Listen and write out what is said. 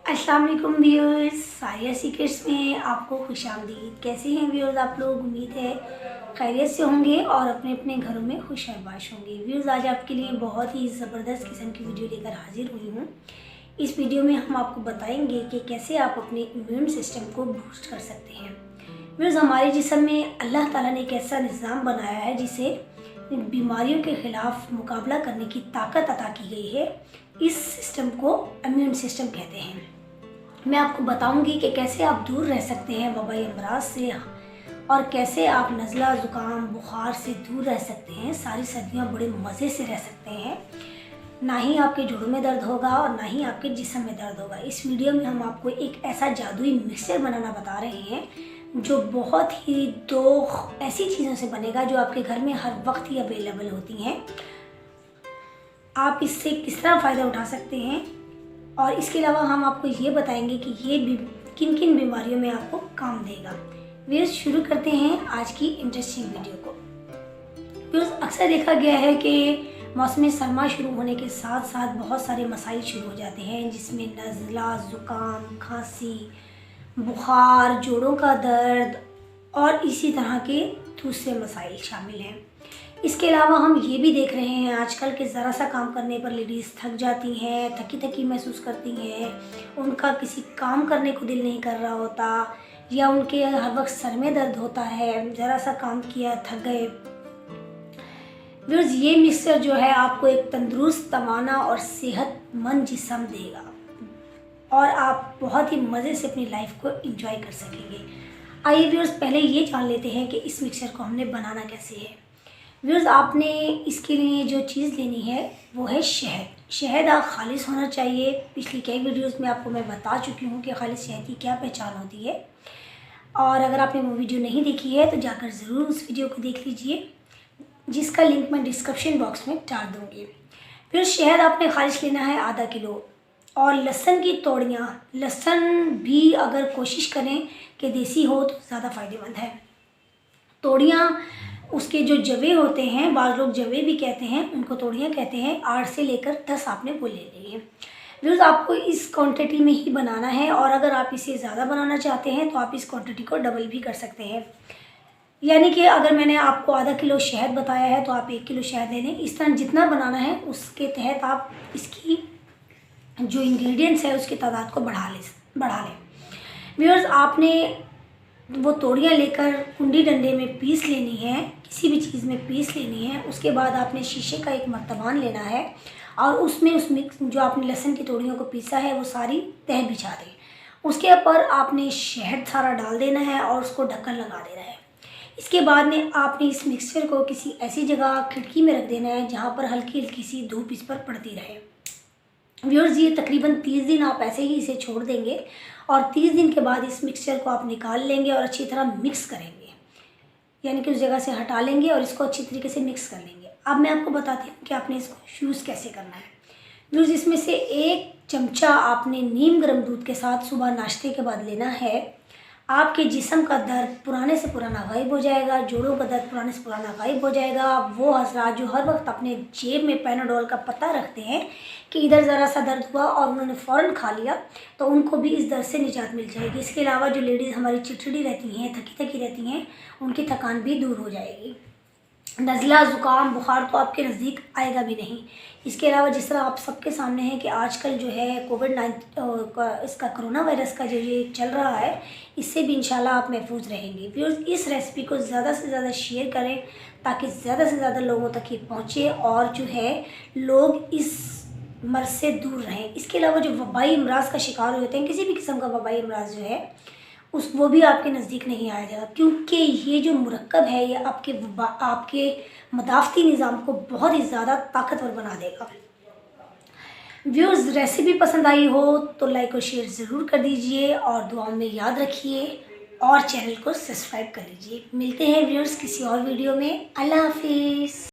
अस्सलाम वालेकुम व्यूअर्स, सारिया सीक्रेट्स में आपको खुशामदीद। कैसे हैं व्यूअर्स आप लोग? उम्मीद है खैरियत से होंगे और अपने अपने घरों में खुश आबाश होंगे। व्यूअर्स, आज आपके लिए बहुत ही ज़बरदस्त किस्म की वीडियो लेकर हाजिर हुई हूँ। इस वीडियो में हम आपको बताएंगे कि कैसे आप अपने इम्यून सिस्टम को बूस्ट कर सकते हैं। व्यूअर्स, हमारे जिस्म में अल्लाह ताला ने एक ऐसा निज़ाम बनाया है जिसे बीमारियों के ख़िलाफ़ मुकाबला करने की ताकत अता की गई है। इस सिस्टम को इम्यून सिस्टम कहते हैं। मैं आपको बताऊंगी कि कैसे आप दूर रह सकते हैं वबाई अमराज से और कैसे आप नज़ला ज़ुकाम बुखार से दूर रह सकते हैं। सारी सर्दियाँ बड़े मज़े से रह सकते हैं। ना ही आपके जोड़ों में दर्द होगा और ना ही आपके जिस्म में दर्द होगा। इस वीडियो में हम आपको एक ऐसा जादुई मिक्सचर बनाना बता रहे हैं जो बहुत ही दो ऐसी चीज़ों से बनेगा जो आपके घर में हर वक्त ही अवेलेबल होती हैं। आप इससे किस तरह फ़ायदा उठा सकते हैं और इसके अलावा हम आपको ये बताएंगे कि ये किन किन बीमारियों में आपको काम देगा। व्यूअर्स, शुरू करते हैं आज की इंटरेस्टिंग वीडियो को। व्यूअर्स, अक्सर देखा गया है कि मौसम सरमा शुरू होने के साथ साथ बहुत सारे मसाइल शुरू हो जाते हैं, जिसमें नज़ला ज़ुकाम, खांसी, बुखार, जोड़ों का दर्द और इसी तरह के दूसरे मसाइल शामिल हैं। इसके अलावा हम ये भी देख रहे हैं आजकल के ज़रा सा काम करने पर लेडीज़ थक जाती हैं, थकी थकी महसूस करती हैं, उनका किसी काम करने को दिल नहीं कर रहा होता या उनके हर वक्त सर में दर्द होता है, ज़रा सा काम किया थक गए। व्यूअर्स, ये मिक्सचर जो है आपको एक तंदुरुस्त, तवाना और सेहतमंद जिस्म देगा और आप बहुत ही मज़े से अपनी लाइफ को एंजॉय कर सकेंगे। आइए व्यूअर्स, पहले ये जान लेते हैं कि इस मिक्सचर को हमने बनाना कैसे है। व्यूअर्स, आपने इसके लिए जो चीज़ लेनी है वो है शहद। शहद आप खालिश होना चाहिए। पिछली कई वीडियोस में आपको मैं बता चुकी हूँ कि खालिश शहद की क्या पहचान होती है, और अगर आपने वो वीडियो नहीं देखी है तो जाकर ज़रूर उस वीडियो को देख लीजिए, जिसका लिंक मैं डिस्क्रिप्शन बॉक्स में डाल दूँगी। फिर शहद आपने खालिश लेना है आधा किलो, और लहसुन की तोड़ियाँ, लहसुन भी अगर कोशिश करें कि देसी हो तो ज़्यादा फ़ायदेमंद है। तोड़ियाँ, उसके जो जवे होते हैं, बाज़ लोग जवे भी कहते हैं, उनको तोड़ियाँ कहते हैं। 8 से लेकर 10 आपने वो ले ली है। व्यूअर्स, आपको इस क्वांटिटी में ही बनाना है, और अगर आप इसे ज़्यादा बनाना चाहते हैं तो आप इस क्वांटिटी को डबल भी कर सकते हैं। यानी कि अगर मैंने आपको आधा किलो शहद बताया है तो आप 1 किलो शहद ले लें। इस तरह जितना बनाना है उसके तहत आप इसकी जो इंग्रेडिएंट्स है उसकी तादाद को बढ़ा लें। व्यूअर्स, आपने वो तोड़ियाँ लेकर कुंडी डंडे में पीस लेनी है, किसी भी चीज़ में पीस लेनी है। उसके बाद आपने शीशे का एक मर्तबान लेना है और उसमें जो आपने लहसुन की तोड़ियों को पीसा है वो सारी तह बिछा दें। उसके ऊपर आपने शहद सारा डाल देना है और उसको ढक्कन लगा देना है। इसके बाद में आपने इस मिक्सचर को किसी ऐसी जगह खिड़की में रख देना है जहाँ पर हल्की हल्की सी धूप इस पर पड़ती रहे। व्यूअर्स, ये तकरीबन 30 दिन आप ऐसे ही इसे छोड़ देंगे और 30 दिन के बाद इस मिक्सचर को आप निकाल लेंगे और अच्छी तरह मिक्स करेंगे, यानी कि उस जगह से हटा लेंगे और इसको अच्छी तरीके से मिक्स कर लेंगे। अब मैं आपको बताती हूँ कि आपने इसको यूज़ कैसे करना है। व्यूअर्स, इसमें से 1 चमचा आपने नीम गर्म दूध के साथ सुबह नाश्ते के बाद लेना है। आपके जिस्म का दर्द पुराने से पुराना गायब हो जाएगा, जोड़ों का दर्द पुराने से पुराना गायब हो जाएगा। वो हज़रात जो हर वक्त अपने जेब में पैनाडोल का पता रखते हैं कि इधर ज़रा सा दर्द हुआ और उन्होंने फ़ौरन खा लिया, तो उनको भी इस दर्द से निजात मिल जाएगी। इसके अलावा जो लेडीज़ हमारी चिड़चिड़ी रहती हैं, थकी थकी रहती हैं, उनकी थकान भी दूर हो जाएगी। नज़ला ज़ुकाम बुखार तो आपके नज़दीक आएगा भी नहीं। इसके अलावा जिस तरह आप सबके सामने है कि आजकल जो है कोविड-19 इसका कोरोना वायरस का जो ये चल रहा है, इससे भी इंशाल्लाह आप महफूज रहेंगे। व्यूअर्स, इस रेसिपी को ज़्यादा से ज़्यादा शेयर करें ताकि ज़्यादा से ज़्यादा लोगों तक ये पहुँचे और जो है लोग इस मर्ज़ से दूर रहें। इसके अलावा जो वबाई अमराज का शिकार होते हैं, किसी भी किस्म का वबाई अमराज जो है वो भी आपके नज़दीक नहीं आया जाएगा, क्योंकि ये जो मुरक्कब है ये आपके मदाफ़ती निज़ाम को बहुत ही ज़्यादा ताकतवर बना देगा। व्यूअर्स, रेसिपी पसंद आई हो तो लाइक और शेयर ज़रूर कर दीजिए और दुआओं में याद रखिए और चैनल को सब्सक्राइब कर लीजिए। मिलते हैं व्यूअर्स किसी और वीडियो में। अल्लाह हाफिज़।